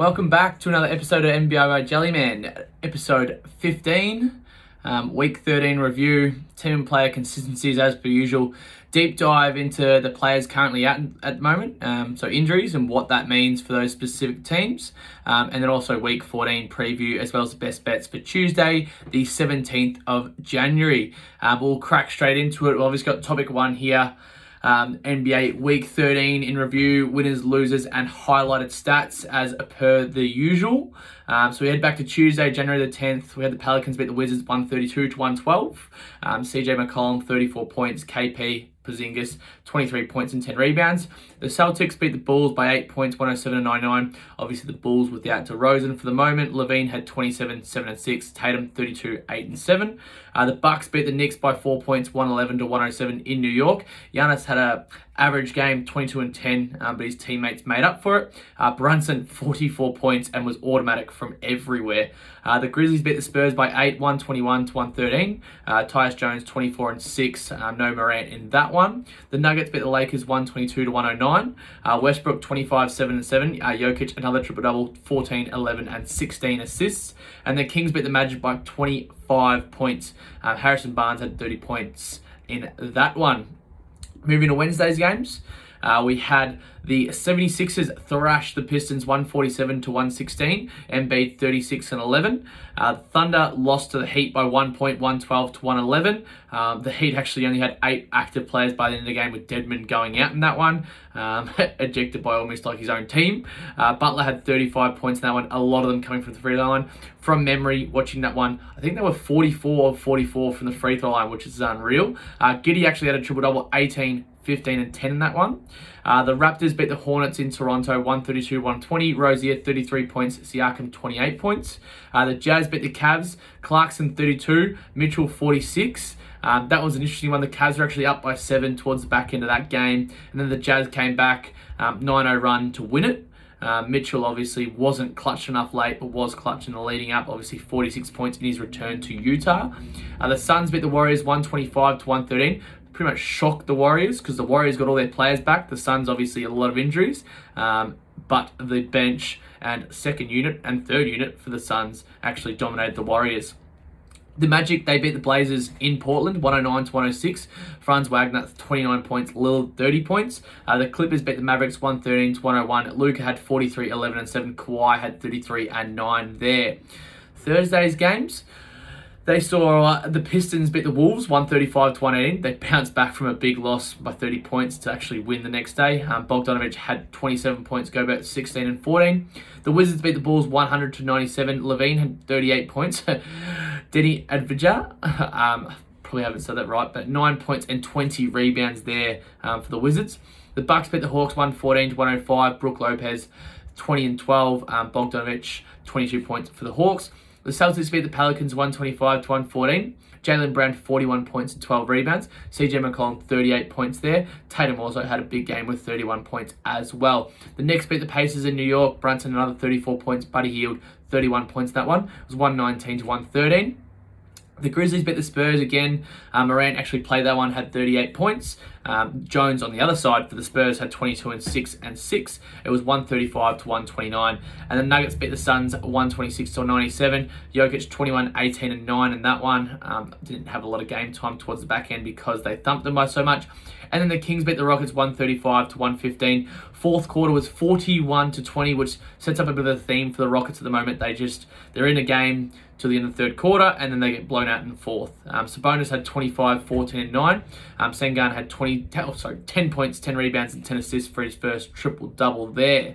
Welcome back to another episode of NBA by Jellyman, episode 15, week 13 review, team and player consistencies as per usual. Deep dive into the players currently out at the moment, so injuries and what that means for those specific teams, and then also week 14 preview as well as the best bets for Tuesday, the 17th of January. We'll crack straight into it. We've obviously got topic 1 here. NBA Week 13 in review, winners, losers, and highlighted stats as per the usual. So we head back to Tuesday, January the 10th. We had the Pelicans beat the Wizards 132-112. CJ McCollum, 34 points. KP Porzingis, 23 points and 10 rebounds. The Celtics beat the Bulls by 8 points, 107-99. Obviously, the Bulls without DeRozan for the moment. LaVine had 27, 7 and 6. Tatum, 32, 8 and 7. The Bucks beat the Knicks by 4 points, 111-107 in New York. Giannis had a average game, 22 and 10, but his teammates made up for it. Brunson, 44 points and was automatic from everywhere. The Grizzlies beat the Spurs by 8, 121-113. Tyus Jones, 24 and 6. No Morant in that one. The Nuggets beat the Lakers 122-109. Westbrook, 25, 7 and 7. Jokic, another triple-double, 14, 11 and 16 assists. And the Kings beat the Magic by 25 points. Harrison Barnes had 30 points in that one. Moving to Wednesday's games, we had the 76ers thrash the Pistons 147-116, Embiid 36 and 11. Thunder lost to the Heat by 1 point, 112-111. The Heat actually only had 8 active players by the end of the game, with Dedmon going out in that one, ejected by almost like his own team. Butler had 35 points in that one, a lot of them coming from the free throw line. From memory, watching that one, I think they were 44 of 44 from the free throw line, which is unreal. Giddey actually had a triple-double, 18, 15 and 10 in that one. The Raptors beat the Hornets in Toronto 132-120. Rozier 33 points, Siakam 28 points. The Jazz beat the Cavs, Clarkson 32, Mitchell 46. That was an interesting one. The Cavs were actually up by 7 towards the back end of that game, and then the Jazz came back 9-0 run to win it. Mitchell obviously wasn't clutched enough late, but was clutch in the leading up. Obviously 46 points in his return to Utah. The Suns beat the Warriors 125-113. Pretty much shocked the Warriors because the Warriors got all their players back. The Suns obviously a lot of injuries, but the bench and second unit and third unit for the Suns actually dominated the Warriors. The Magic, they beat the Blazers in Portland 109-106. Franz Wagner 29 points, Lillard 30 points. The Clippers beat the Mavericks 113-101. Luka had 43, 11 and 7. Kawhi had 33 and 9 there. Thursday's games, they saw the Pistons beat the Wolves 135-118. They bounced back from a big loss by 30 points to actually win the next day. Bogdanovic had 27 points, Gobert 16 and 14. The Wizards beat the Bulls 100-97. LaVine had 38 points. Denny Advija, probably haven't said that right, but 9 points and 20 rebounds there for the Wizards. The Bucks beat the Hawks 114-105. Brook Lopez 20 and 12. Bogdanovic 22 points for the Hawks. The Celtics beat the Pelicans 125-114. Jaylen Brown 41 points and 12 rebounds. CJ McCollum 38 points there. Tatum also had a big game with 31 points as well. The Knicks beat the Pacers in New York. Brunson another 34 points. Buddy Hield 31 points in that one. It was 119-113. The Grizzlies beat the Spurs again. Morant actually played that one, had 38 points. Jones on the other side for the Spurs had 22 and 6 and 6. It was 135-129. And the Nuggets beat the Suns 126-97. Jokic 21, 18 and 9 in that one. Didn't have a lot of game time towards the back end because they thumped them by so much. And then the Kings beat the Rockets 135-115. Fourth quarter was 41-20, which sets up a bit of a theme for the Rockets at the moment. They're in a game till the end of the third quarter, and then they get blown out in the fourth. Sabonis had 25, 14 and 9. Sengun had 10 points, 10 rebounds and 10 assists for his first triple-double there.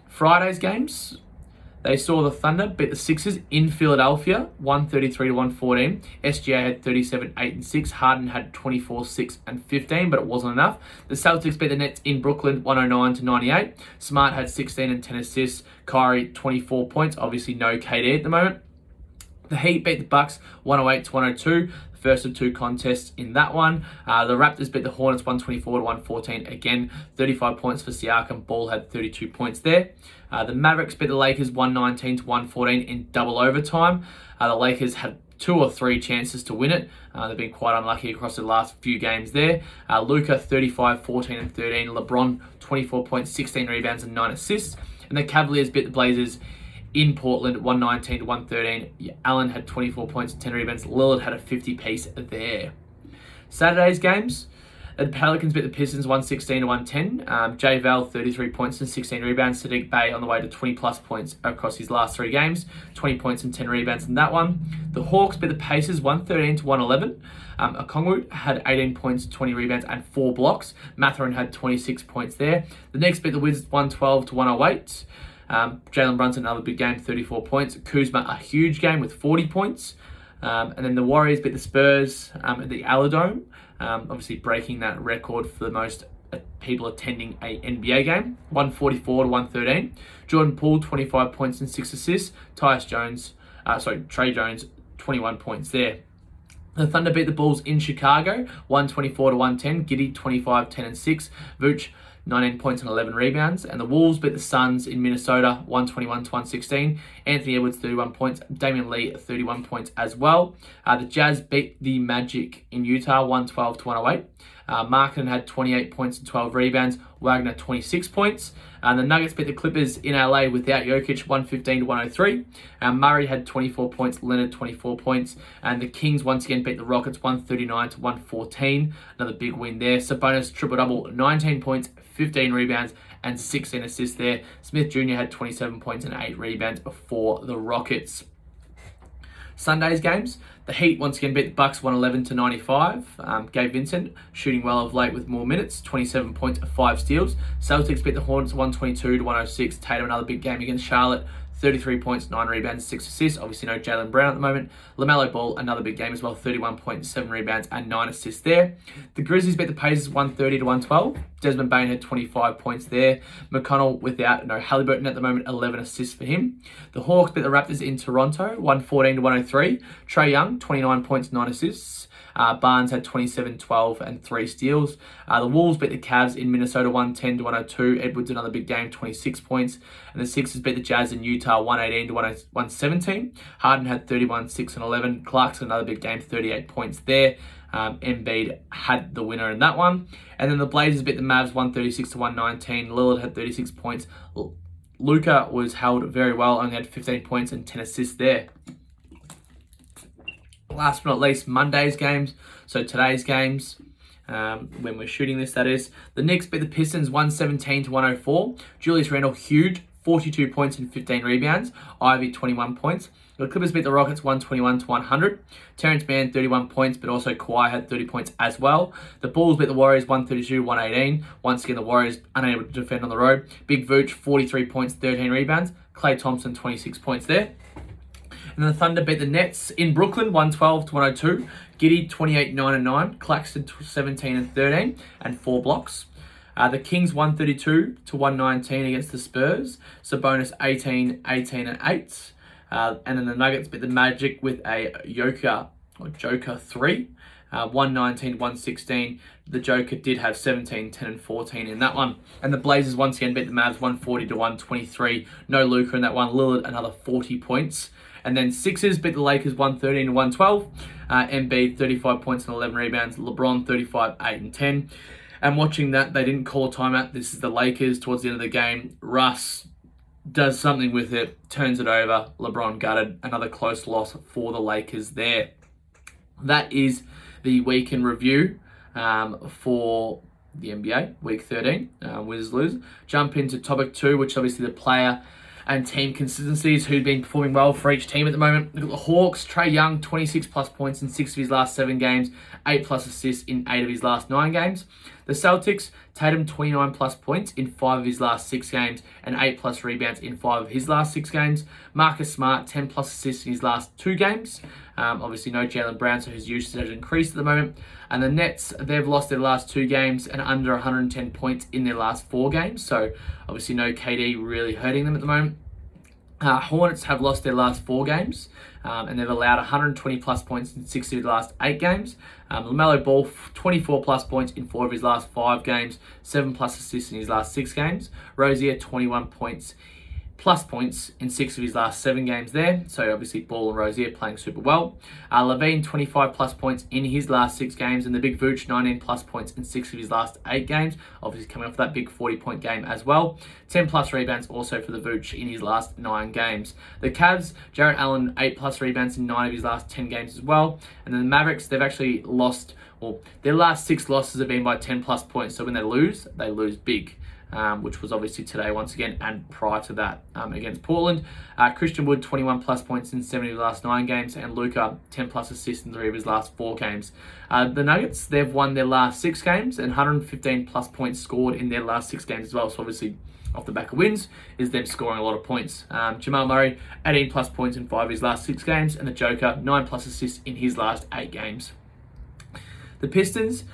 Friday's games, they saw the Thunder beat the Sixers in Philadelphia, 133-114. SGA had 37, 8 and 6. Harden had 24, 6 and 15, but it wasn't enough. The Celtics beat the Nets in Brooklyn, 109-98. Smart had 16 and 10 assists. Kyrie, 24 points. Obviously no KD at the moment. The Heat beat the Bucks 108-102. First of 2 contests in that one. The Raptors beat the Hornets 124-114. Again, 35 points for Siakam. Ball had 32 points there. The Mavericks beat the Lakers 119-114 in double overtime. The Lakers had 2 or 3 chances to win it. They've been quite unlucky across the last few games there. Luka 35, 14 and 13. LeBron 24 points, 16 rebounds and 9 assists. And the Cavaliers beat the Blazers in Portland, 119 to 113. Allen had 24 points and 10 rebounds. Lillard had a 50-piece there. Saturday's games. The Pelicans beat the Pistons 116 to 110. Jay Val, 33 points and 16 rebounds. Sadiq Bey on the way to 20-plus points across his last 3 games. 20 points and 10 rebounds in that one. The Hawks beat the Pacers 113 to 111. Okongwu had 18 points, 20 rebounds, and 4 blocks. Mathurin had 26 points there. The Knicks beat the Wizards 112 to 108. Jalen Brunson, another big game, 34 points. Kuzma, a huge game with 40 points. And then the Warriors beat the Spurs at the Aladome, obviously breaking that record for the most people attending a NBA game, 144 to 113. Jordan Poole, 25 points and 6 assists. Trey Jones, 21 points there. The Thunder beat the Bulls in Chicago, 124 to 110. Giddey, 25, 10 and 6. Vooch, 19 points and 11 rebounds. And the Wolves beat the Suns in Minnesota, 121 to 116. Anthony Edwards, 31 points. Damian Lee, 31 points as well. The Jazz beat the Magic in Utah, 112 to 108. Markkanen had 28 points and 12 rebounds. Wagner, 26 points. And the Nuggets beat the Clippers in LA without Jokic, 115 to 103. Murray had 24 points. Leonard, 24 points. And the Kings once again beat the Rockets, 139 to 114. Another big win there. Sabonis, triple-double, 19 points, 15 rebounds, and 16 assists there. Smith Jr. had 27 points and 8 rebounds for the Rockets. Sunday's games. The Heat once again beat the Bucks 111 to 95. Gabe Vincent shooting well of late with more minutes, 27 points, 5 steals. Celtics beat the Hornets 122 to 106. Tatum, another big game against Charlotte, 33 points, 9 rebounds, 6 assists. Obviously no Jaylen Brown at the moment. LaMelo Ball, another big game as well, 31 points, 7 rebounds, and 9 assists there. The Grizzlies beat the Pacers 130 to 112. Desmond Bane had 25 points there. McConnell without Halliburton at the moment, 11 assists for him. The Hawks beat the Raptors in Toronto, 114 to 103. Trae Young, 29 points, 9 assists. Barnes had 27, 12, and 3 steals. The Wolves beat the Cavs in Minnesota 110 to 102. Edwards, another big game, 26 points. And the Sixers beat the Jazz in Utah 118 to 117. Harden had 31, 6, and 11. Clarkson, another big game, 38 points there. Embiid had the winner in that one. And then the Blazers beat the Mavs 136 to 119. Lillard had 36 points. Luka was held very well, only had 15 points and 10 assists there. Last but not least, Monday's games. So today's games, when we're shooting this, that is. The Knicks beat the Pistons 117 to 104. Julius Randle, huge, 42 points and 15 rebounds. Ivy, 21 points. The Clippers beat the Rockets 121 to 100. Terrence Mann, 31 points, but also Kawhi had 30 points as well. The Bulls beat the Warriors 132 to 118. Once again, the Warriors unable to defend on the road. Big Vooch, 43 points, 13 rebounds. Klay Thompson, 26 points there. And the Thunder beat the Nets in Brooklyn, 112 to 102. Giddey, 28, 9 and 9. Claxton, 17 and 13, and 4 blocks. The Kings, 132 to 119 against the Spurs. Sabonis, 18, 18 and 8. And then the Nuggets beat the Magic with a Joker 3. 119 to 116. The Joker did have 17, 10 and 14 in that one. And the Blazers once again beat the Mavs 140 to 123. No Luka in that one. Lillard, another 40 points. And then Sixers beat the Lakers 113 to 112. Embiid, 35 points and 11 rebounds. LeBron, 35, 8 and 10. And watching that, they didn't call a timeout. This is the Lakers towards the end of the game. Russ does something with it, turns it over. LeBron gutted. Another close loss for the Lakers there. That is the week in review for the NBA, week 13, winners lose. Jump into topic 2, which is obviously the player and team consistencies who've been performing well for each team at the moment. Look at the Hawks. Trae Young, 26 plus points in 6 of his last 7 games, 8 plus assists in 8 of his last 9 games. The Celtics, Tatum, 29 plus points in 5 of his last 6 games and 8 plus rebounds in 5 of his last 6 games. Marcus Smart, 10 plus assists in his last 2 games. Obviously no Jaylen Brown, so his usage has increased at the moment. And the Nets, they've lost their last 2 games and under 110 points in their last 4 games. So obviously no KD really hurting them at the moment. Hornets have lost their last 4 games and they've allowed 120 plus points in 6 of the last 8 games. LaMelo Ball, 24 plus points in 4 of his last 5 games, 7 plus assists in his last 6 games. Rozier, 21 points plus points in 6 of his last 7 games there. So obviously Ball and Rozier playing super well. LaVine, 25 plus points in his last 6 games. And the big Vooch, 19 plus points in 6 of his last 8 games. Obviously coming off that big 40-point game as well. 10 plus rebounds also for the Vooch in his last 9 games. The Cavs, Jarrett Allen, 8 plus rebounds in 9 of his last 10 games as well. And then the Mavericks, they've actually lost, well, their last 6 losses have been by 10 plus points. So when they lose big. Which was obviously today once again, and prior to that against Portland. Christian Wood, 21 plus points in 7 of his last 9 games, and Luka, 10 plus assists in 3 of his last 4 games. The Nuggets, they've won their last 6 games, and 115 plus points scored in their last 6 games as well. So obviously, off the back of wins, is them scoring a lot of points. Jamal Murray, 18 plus points in 5 of his last 6 games, and the Joker, 9 plus assists in his last 8 games. The Pistons,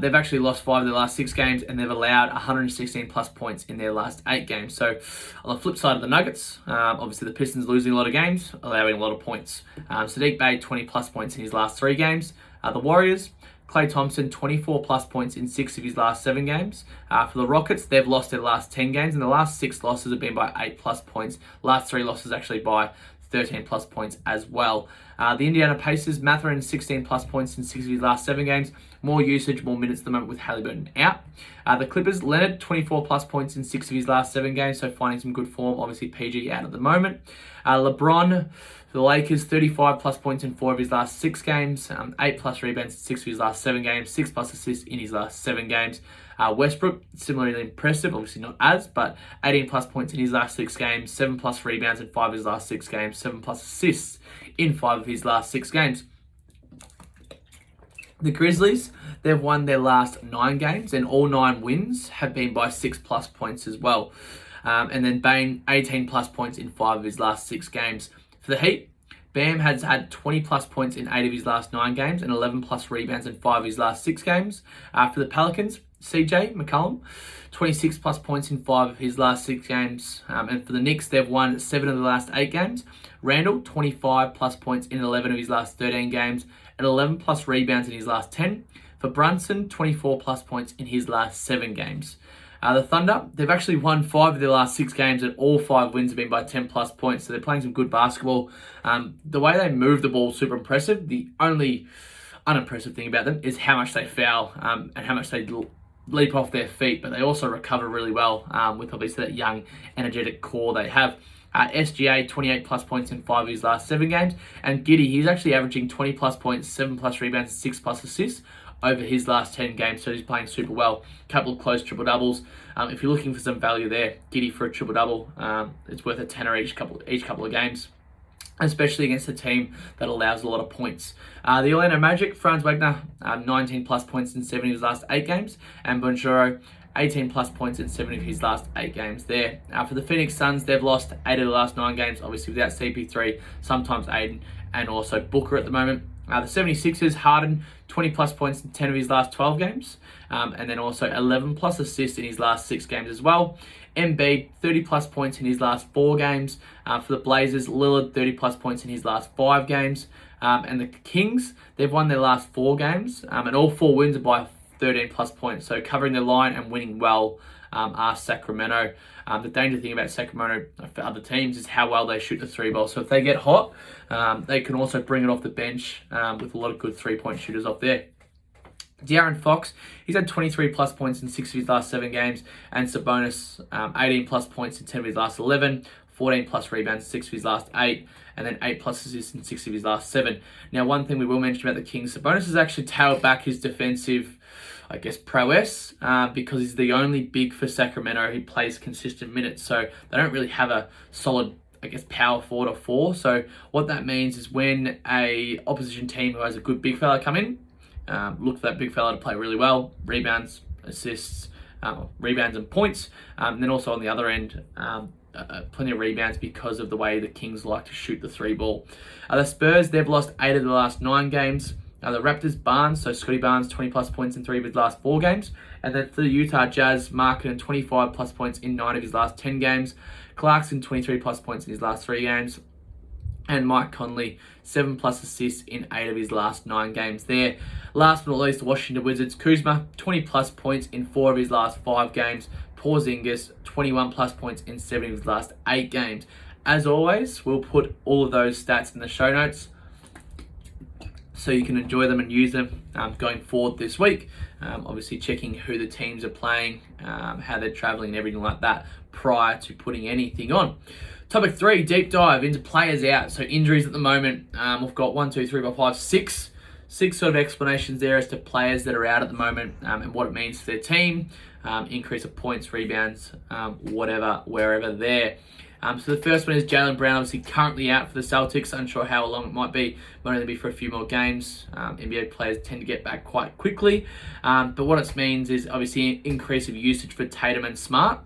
they've actually lost 5 of their last 6 games, and they've allowed 116 plus points in their last 8 games. So on the flip side of the Nuggets, obviously the Pistons losing a lot of games, allowing a lot of points. Saddiq Bey, 20 plus points in his last 3 games. The Warriors, Klay Thompson, 24 plus points in 6 of his last 7 games. For the Rockets, they've lost their last 10 games, and the last 6 losses have been by 8 plus points. Last 3 losses actually by 13 plus points as well. The Indiana Pacers, Mathurin, 16 plus points in 6 of his last 7 games. More usage, more minutes at the moment with Halliburton out. The Clippers, Leonard, 24 plus points in 6 of his last 7 games, so finding some good form. Obviously, PG out at the moment. LeBron, for the Lakers, 35 plus points in 4 of his last 6 games, 8 plus rebounds in 6 of his last 7 games, 6 plus assists in his last 7 games. Westbrook, similarly impressive, obviously not as, but 18 plus points in his last 6 games, 7 plus rebounds in 5 of his last 6 games, 7 plus assists in 5 of his last 6 games. The Grizzlies, they've won their last 9 games, and all 9 wins have been by 6 plus points as well. And then Bane, 18 plus points in 5 of his last 6 games. For the Heat, Bam has had 20 plus points in 8 of his last 9 games and 11 plus rebounds in 5 of his last 6 games. For the Pelicans, CJ McCollum, 26 plus points in 5 of his last 6 games. And for the Knicks, they've won 7 of the last 8 games. Randall, 25 plus points in 11 of his last 13 games and 11 plus rebounds in his last 10. For Brunson, 24 plus points in his last 7 games. The Thunder, they've actually won 5 of their last 6 games, and all 5 wins have been by 10 plus points. So they're playing some good basketball. The way they move the ball is super impressive. The only unimpressive thing about them is how much they foul and how much they leap off their feet, but they also recover really well with obviously that young, energetic core they have. SGA, 28 plus points in 5 of his last 7 games. And Giddey, he's actually averaging 20 plus points, 7 plus rebounds, and 6 plus assists over his last 10 games. So he's playing super well. Couple of close triple-doubles. If you're looking for some value there, Giddey for a triple-double, it's worth a tenner each couple of games, especially against a team that allows a lot of points. The Orlando Magic, Franz Wagner, 19 plus points in 7 of his last 8 games. And Bonjoro, 18 plus points in 7 of his last 8 games there. For the Phoenix Suns, they've lost 8 of the last 9 games, obviously without CP3, sometimes Aiden, and also Booker at the moment. The 76ers, Harden, 20 plus points in 10 of his last 12 games, and then also 11 plus assists in his last 6 games as well. Embiid, 30 plus points in his last 4 games. For the Blazers, Lillard, 30 plus points in his last 5 games. And the Kings, they've won their last 4 games, and all 4 wins are by 13 plus points. So covering their line and winning well are Sacramento. The danger thing about Sacramento for other teams is how well they shoot the 3 ball. So if they get hot, they can also bring it off the bench with a lot of good 3-point shooters off there. De'Aaron Fox, he's had 23 plus points in 6 of his last 7 games, and Sabonis, 18 plus points in 10 of his last 11, 14 plus rebounds in 6 of his last 8, and then 8 plus assists in 6 of his last 7. Now, one thing we will mention about the Kings, Sabonis has actually tailed back his defensive, prowess, because he's the only big for Sacramento who plays consistent minutes. So they don't really have a solid, power forward or 4. So what that means is when a opposition team who has a good big fella come in, look for that big fella to play really well, rebounds, assists, rebounds and points. And then also on the other end, plenty of rebounds because of the way the Kings like to shoot the 3 ball. The Spurs, they've lost 8 of the last 9 games. The Raptors, Barnes, so Scotty Barnes, 20 plus points in 3 of his last 4 games. And then for the Utah Jazz, Markkanen, 25 plus points in 9 of his last 10 games. Clarkson, 23 plus points in his last 3 games. And Mike Conley, 7 plus assists in 8 of his last 9 games there. Last but not least, the Washington Wizards, Kuzma, 20 plus points in 4 of his last 5 games. Porzingis, 21 plus points in 7 of his last 8 games. As always, we'll put all of those stats in the show notes so you can enjoy them and use them going forward this week. Obviously checking who the teams are playing, how they're traveling and everything like that prior to putting anything on. Topic 3, deep dive into players out. So injuries at the moment, we've got 6 sort of explanations there as to players that are out at the moment and what it means for their team, increase of points, rebounds, whatever, wherever there. So the first one is Jaylen Brown, obviously currently out for the Celtics. Unsure how long it might be. Might only be for a few more games. NBA players tend to get back quite quickly. But what it means is obviously an increase of usage for Tatum and Smart.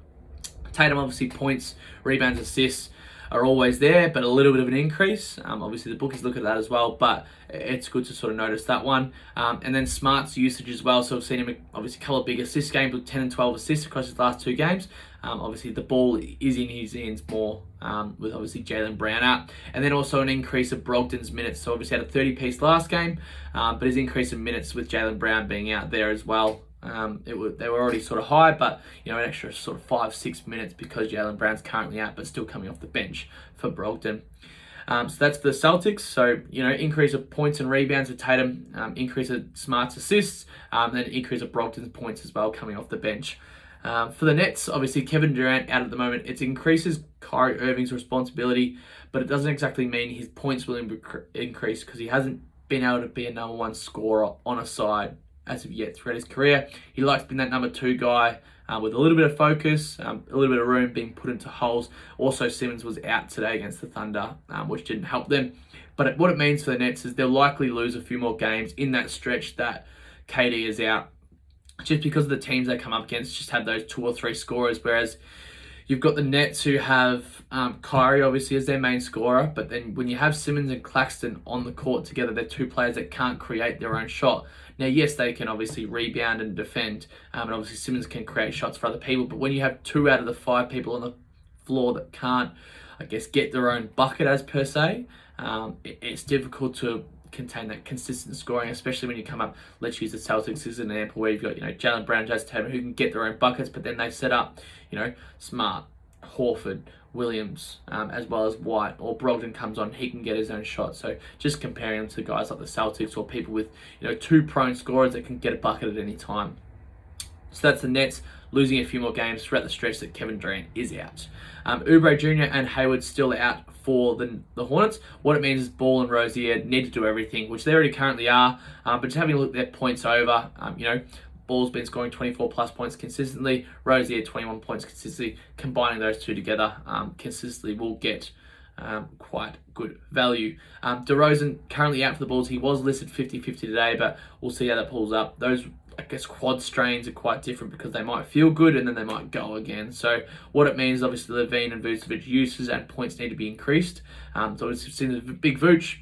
Tatum obviously points, rebounds, assists are always there, but a little bit of an increase. Obviously the bookies look at that as well, but it's good to sort of notice that one. And then Smart's usage as well. So I've seen him obviously a couple of big assist games with 10 and 12 assists across his last 2 games. Obviously the ball is in his hands more with obviously Jaylen Brown out. And then also an increase of Brogdon's minutes. So obviously had a 30-piece last game, but his increase in minutes with Jaylen Brown being out there as well. They were already sort of high, but an extra sort of 5-6 minutes because Jaylen Brown's currently out, but still coming off the bench for Brogdon. So that's for the Celtics. So increase of points and rebounds for Tatum, increase of Smart's assists, then increase of Brogdon's points as well coming off the bench. For the Nets, obviously Kevin Durant out at the moment. It increases Kyrie Irving's responsibility, but it doesn't exactly mean his points will increase because he hasn't been able to be a number 1 scorer on a side as of yet throughout his career. He likes being that number 2 guy with a little bit of focus, a little bit of room being put into holes. Also, Simmons was out today against the Thunder, which didn't help them. But what it means for the Nets is they'll likely lose a few more games in that stretch that KD is out, just because of the teams they come up against just have those 2 or 3 scorers, whereas you've got the Nets who have Kyrie obviously as their main scorer, but then when you have Simmons and Claxton on the court together, they're 2 players that can't create their own shot. Now, yes, they can obviously rebound and defend, and obviously Simmons can create shots for other people, but when you have 2 out of the 5 people on the floor that can't, get their own bucket as per se, it's difficult to contain that consistent scoring, especially when you come up. Let's use the Celtics as an example where you've got Jaylen Brown, Jason Tatum who can get their own buckets, but then they set up Smart, Horford, Williams, as well as White, or Brogdon comes on, he can get his own shot. So just comparing them to guys like the Celtics or people with 2 prone scorers that can get a bucket at any time. So that's the Nets losing a few more games throughout the stretch that Kevin Durant is out. Oubre Jr. and Hayward still out for the Hornets. What it means is Ball and Rozier need to do everything, which they already currently are, but just having a look at their points over, Ball's been scoring 24 plus points consistently, Rozier 21 points consistently. Combining those 2 together consistently will get quite good value. DeRozan currently out for the Bulls. He was listed 50-50 today, but we'll see how that pulls up. Those quad strains are quite different because they might feel good and then they might go again. So what it means is obviously LaVine and Vucevic uses and points need to be increased. So we've seen the big Vooch,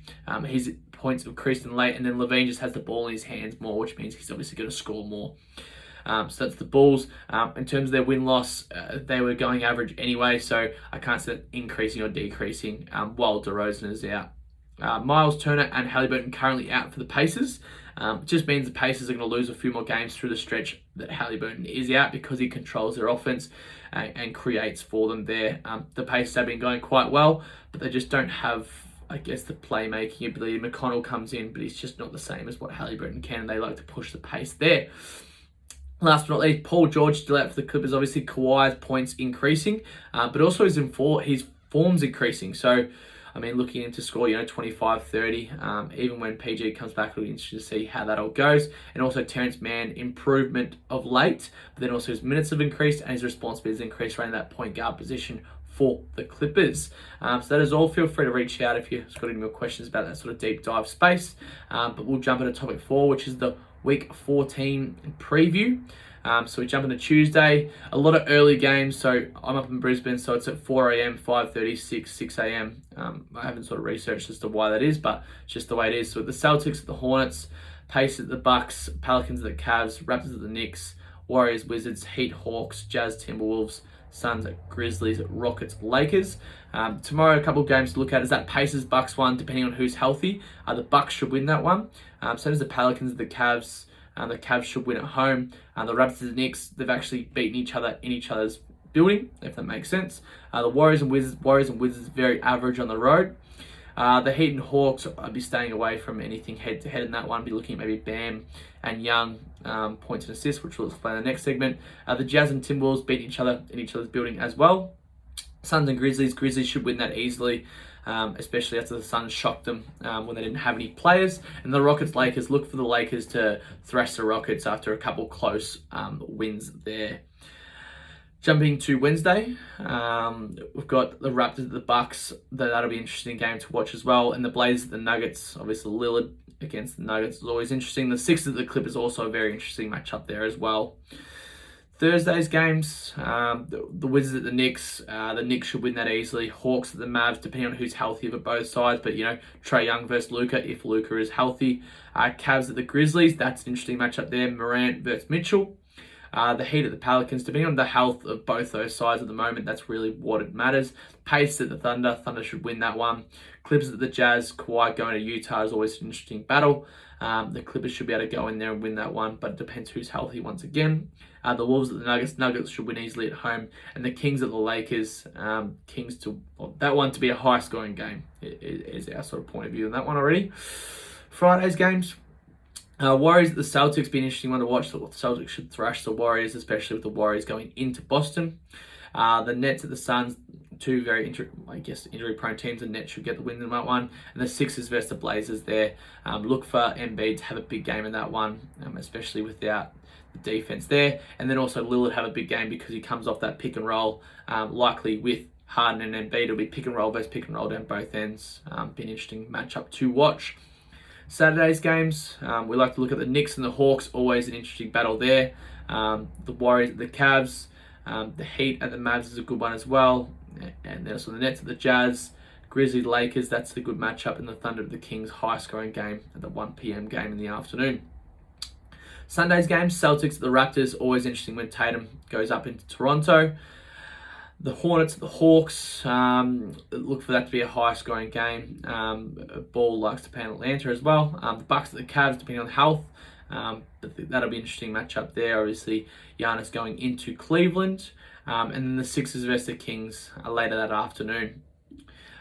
his points increased in late, and then LaVine just has the ball in his hands more, which means he's obviously going to score more. So that's the Bulls. In terms of their win-loss, they were going average anyway, so I can't see that increasing or decreasing while DeRozan is out. Miles Turner and Halliburton currently out for the Pacers. It just means the Pacers are going to lose a few more games through the stretch that Halliburton is out because he controls their offense and creates for them there. The Pacers have been going quite well, but they just don't have, the playmaking ability. McConnell comes in, but he's just not the same as what Halliburton can, and they like to push the pace there. Last but not least, Paul George still out for the Clippers. Obviously, Kawhi's points increasing, but also his form's increasing. So, looking him to score, 25, 30, even when PG comes back, it'll be interesting to see how that all goes. And also Terrence Mann, improvement of late, but then also his minutes have increased and his responsibilities increased running that point guard position for the Clippers. So that is all. Feel free to reach out if you've got any more questions about that sort of deep dive space. But we'll jump into topic 4, which is the Week 14 preview. So we jump into Tuesday. A lot of early games. So I'm up in Brisbane, so it's at 4 a.m, 5:36, 6 a.m. I haven't sort of researched as to why that is, but it's just the way it is. So the Celtics at the Hornets, Pacers at the Bucks, Pelicans at the Cavs, Raptors at the Knicks, Warriors, Wizards, Heat, Hawks, Jazz, Timberwolves, Suns, Grizzlies, Rockets, Lakers. Tomorrow, a couple of games to look at is that Pacers Bucks one, depending on who's healthy. The Bucks should win that one. So does the Pelicans, the Cavs, The Cavs should win at home. The Raptors and the Knicks, they've actually beaten each other in each other's building, if that makes sense. The Warriors and Wizards very average on the road. The Heat and Hawks, I'd be staying away from anything head-to-head in that one. Be looking at maybe Bam and Young points and assists, which we'll explain in the next segment. The Jazz and Timberwolves beat each other in each other's building as well. Suns and Grizzlies. Grizzlies should win that easily, especially after the Suns shocked them when they didn't have any players. And the Rockets-Lakers, look for the Lakers to thrash the Rockets after a couple close wins there. Jumping to Wednesday, we've got the Raptors at the Bucks. That'll be an interesting game to watch as well. And the Blazers at the Nuggets. Obviously, Lillard against the Nuggets is always interesting. The Sixers at the Clippers also a very interesting matchup there as well. Thursday's games, the Wizards at the Knicks. The Knicks should win that easily. Hawks at the Mavs, depending on who's healthy for both sides. But, Trae Young versus Luka, if Luka is healthy. Cavs at the Grizzlies. That's an interesting matchup there. Morant versus Mitchell. The Heat at the Pelicans, depending on the health of both those sides at the moment, that's really what it matters. Pacers at the Thunder. Thunder should win that one. Clippers at the Jazz. Kawhi going to Utah is always an interesting battle. The Clippers should be able to go in there and win that one, but it depends who's healthy once again. The Wolves at the Nuggets. Nuggets should win easily at home. And the Kings at the Lakers. That one to be a high-scoring game is our sort of point of view on that one already. Friday's games. Warriors at the Celtics, be an interesting one to watch. The Celtics should thrash the Warriors, especially with the Warriors going into Boston. The Nets at the Suns, two very injury-prone teams. The Nets should get the win in that one. And the Sixers versus the Blazers there. Look for Embiid to have a big game in that one, especially without the defense there. And then also Lillard have a big game because he comes off that pick and roll, likely with Harden and Embiid. It'll be pick and roll versus pick and roll down both ends. Be an interesting matchup to watch. Saturday's games, we like to look at the Knicks and the Hawks, always an interesting battle there. The Warriors at the Cavs, the Heat at the Mavs is a good one as well. And then also the Nets at the Jazz, Grizzlies Lakers, that's a good matchup. And the Thunder at the Kings, high scoring game at the 1 p.m. game in the afternoon. Sunday's games, Celtics at the Raptors, always interesting when Tatum goes up into Toronto. The Hornets, the Hawks, look for that to be a high-scoring game. Ball likes to play in Atlanta as well. The Bucks at the Cavs, depending on health. But that'll be an interesting matchup there. Obviously, Giannis going into Cleveland. And then the Sixers versus the Kings later that afternoon.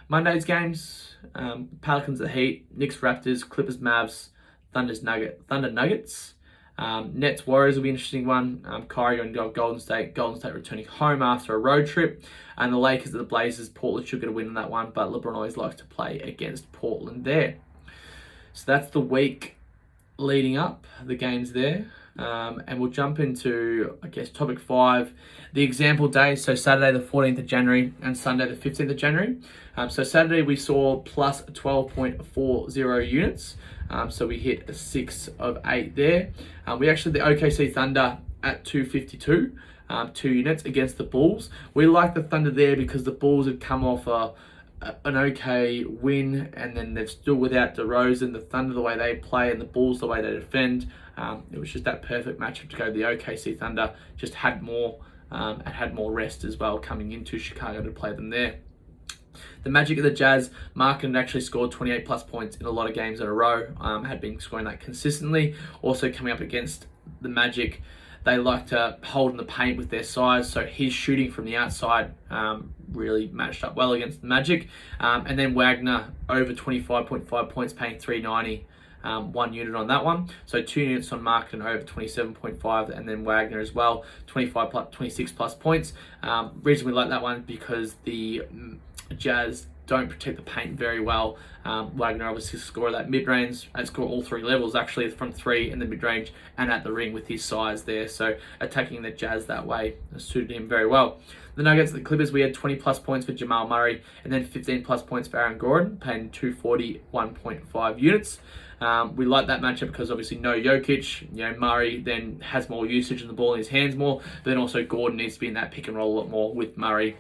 Monday's games, Pelicans at the Heat, Knicks Raptors, Clippers Mavs, Thunder Nuggets. Nets Warriors will be an interesting one. Kyrie going to go Golden State returning home after a road trip. And the Lakers at the Blazers. Portland should get a win on that one, but LeBron always likes to play against Portland there. So that's the week leading up, the games there. And we'll jump into, topic 5, the example days. So Saturday the 14th of January and Sunday the 15th of January. So Saturday we saw plus 12.40 units. So we hit a 6 of 8 there. We actually, the OKC Thunder at 252, 2 units against the Bulls. We like the Thunder there because the Bulls had come off an okay win, and then they're still without DeRozan. The Thunder, the way they play, and the Bulls, the way they defend. It was just that perfect matchup to go. The OKC Thunder just had more rest as well coming into Chicago to play them there. The Magic of the Jazz, Markin actually scored 28 plus points in a lot of games in a row, had been scoring that consistently. Also coming up against the Magic, they like to hold in the paint with their size, so his shooting from the outside really matched up well against the Magic. And then Wagner over 25.5 points, paying $3.90. 1 unit on that one. So 2 units on Markin over 27.5, and then Wagner as well, 26 plus points. Reason we like that one because the Jazz don't protect the paint very well. Wagner obviously scored that mid-range and score all 3 levels actually, from 3 in the mid-range and at the ring with his size there. So attacking the Jazz that way suited him very well. The Nuggets, the Clippers, we had 20 plus points for Jamal Murray and then 15 plus points for Aaron Gordon, paying 241.5 units. We like that matchup because obviously no Jokic, Murray then has more usage of the ball in his hands more, but then also Gordon needs to be in that pick and roll a lot more with Murray.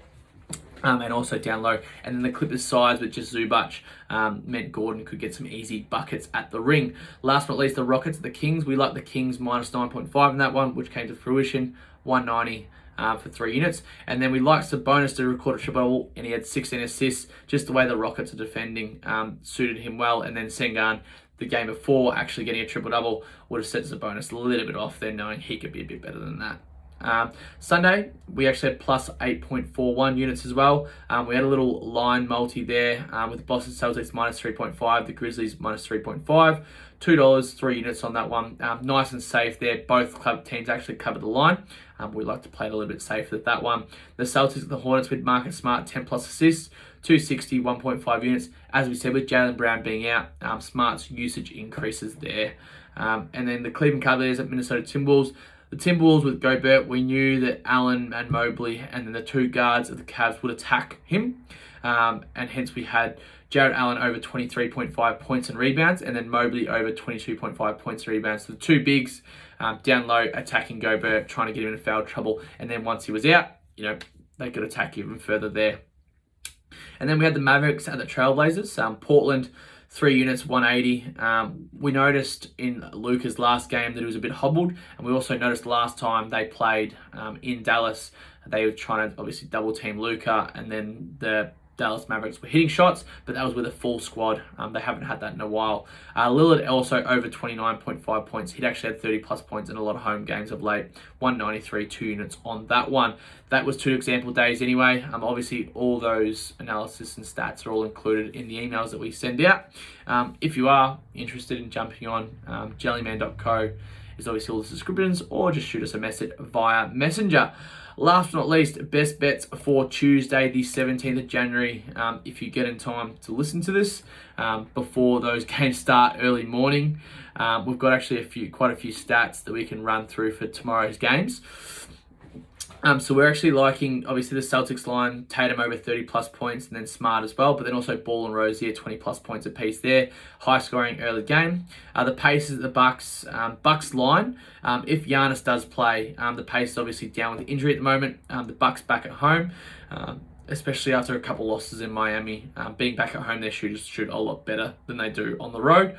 And also down low. And then the Clippers' size with just Zubac meant Gordon could get some easy buckets at the ring. Last but not least, the Rockets, the Kings. We like the Kings minus 9.5 in that one, which came to fruition, 190 for 3 units. And then we like Sabonis to record a triple, and he had 16 assists. Just the way the Rockets are defending suited him well. And then Sengun, the game before actually getting a triple-double would have set Sabonis a little bit off there, knowing he could be a bit better than that. Sunday, we actually had plus 8.41 units as well. We had a little line multi there with the Boston Celtics minus 3.5, the Grizzlies minus 3.5. $2, 3 units on that one. Nice and safe there. Both club teams actually covered the line. We like to play it a little bit safer with that one. The Celtics, the Hornets with Marcus Smart, 10 plus assists, 260, 1.5 units. As we said, with Jaylen Brown being out, Smart's usage increases there. And then the Cleveland Cavaliers at Minnesota Timberwolves. The Timberwolves with Gobert, we knew that Allen and Mobley and then the two guards of the Cavs would attack him. And hence we had Jared Allen over 23.5 points and rebounds, and then Mobley over 22.5 points and rebounds. So the two bigs down low attacking Gobert, trying to get him into foul trouble. And then once he was out, they could attack even further there. And then we had the Mavericks at the Trailblazers. Portland, 3 units, 180. We noticed in Luka's last game that he was a bit hobbled. And we also noticed last time they played in Dallas, they were trying to obviously double team Luka, and then the Dallas Mavericks were hitting shots, but that was with a full squad. They haven't had that in a while. Lillard also over 29.5 points. He'd actually had 30 plus points in a lot of home games of late. 193, 2 units on that one. That was 2 example days anyway. Obviously, all those analysis and stats are all included in the emails that we send out. If you are interested in jumping on, jellyman.co is obviously all the subscriptions, or just shoot us a message via Messenger. Last but not least, best bets for Tuesday, the 17th of January. If you get in time to listen to this before those games start early morning, we've got actually quite a few stats that we can run through for tomorrow's games. So we're actually liking, obviously, the Celtics line, Tatum over 30 plus points, and then Smart as well, but then also Ball and Rozier, 20 plus points apiece there. High scoring early game. The Pacers, the Bucks line, if Giannis does play, the Pacers obviously down with the injury at the moment. The Bucks back at home, especially after a couple losses in Miami. Being back at home, their shooters shoot a lot better than they do on the road.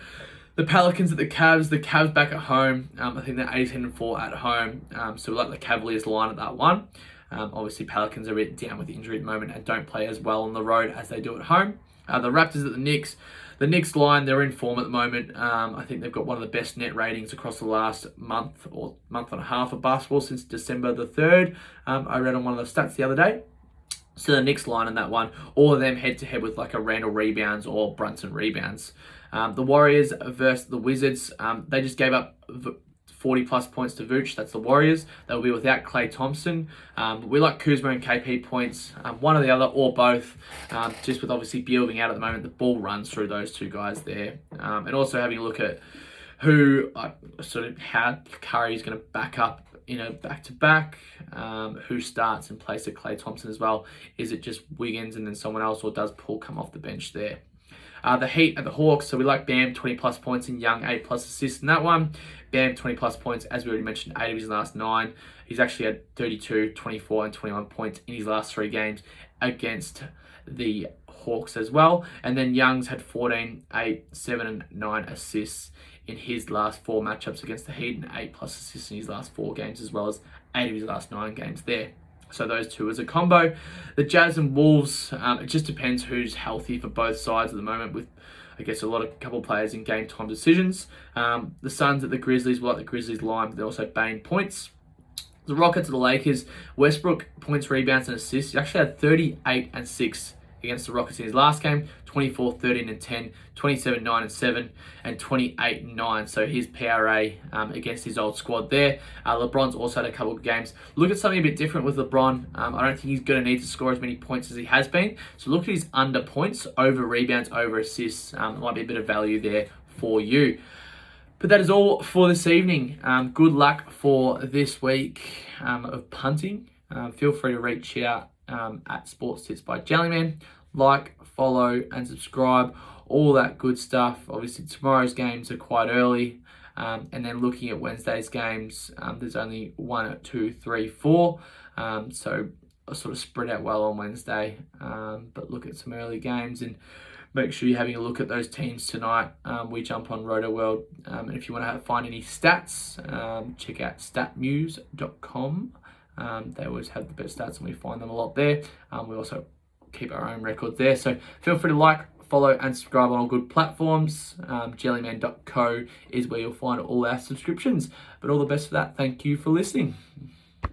The Pelicans at the Cavs back at home. I think they're 18-4 at home. So we like the Cavaliers line at that one. Obviously, Pelicans are a bit down with the injury at the moment and don't play as well on the road as they do at home. The Raptors at the Knicks. The Knicks line, they're in form at the moment. I think they've got one of the best net ratings across the last month or month and a half of basketball since December the 3rd. I read on one of the stats the other day. So the Knicks line in that one, all of them head-to-head with like a Randall rebounds or Brunson rebounds. The Warriors versus the Wizards, they just gave up 40 plus points to Vooch. That's the Warriors. They'll be without Klay Thompson. We like Kuzma and KP points, one or the other or both. Just with obviously Beal being out at the moment, the ball runs through those two guys there. And also having a look at how Curry's going to back up, back to back. Who starts in place of Klay Thompson as well? Is it just Wiggins and then someone else, or does Paul come off the bench there? The Heat at the Hawks, so we like Bam, 20 plus points, and Young, 8 plus assists in that one. Bam, 20 plus points, as we already mentioned, 8 of his last 9. He's actually had 32, 24, and 21 points in his last 3 games against the Hawks as well. And then Young's had 14, 8, 7, and 9 assists in his last 4 matchups against the Heat, and 8 plus assists in his last 4 games, as well as 8 of his last 9 games there. So those two as a combo. The Jazz and Wolves, it just depends who's healthy for both sides at the moment, with, I guess, couple of players in game time decisions. The Suns at the Grizzlies, we like the Grizzlies line, but they're also baying points. The Rockets at the Lakers, Westbrook, points, rebounds, and assists. He actually had 38 and 6 against the Rockets in his last game, 24, 13, and 10, 27, 9, and 7, and 28, and 9. So his PRA against his old squad there. LeBron's also had a couple of games. Look at something a bit different with LeBron. I don't think he's going to need to score as many points as he has been. So look at his under points, over rebounds, over assists. Might be a bit of value there for you. But that is all for this evening. Good luck for this week of punting. Feel free to reach out at Sports Tips by Jellyman. Like, follow, and subscribe. All that good stuff. Obviously, tomorrow's games are quite early. And then looking at Wednesday's games, there's only 1, 2, 3, 4. So I'll sort of spread out well on Wednesday. But look at some early games and make sure you're having a look at those teams tonight. We jump on RotoWorld. And if you want to find any stats, check out statmuse.com. They always have the best stats and we find them a lot there. We also keep our own records there. So feel free to like, follow and subscribe on all good platforms. Jellyman.co is where you'll find all our subscriptions. But all the best for that. Thank you for listening.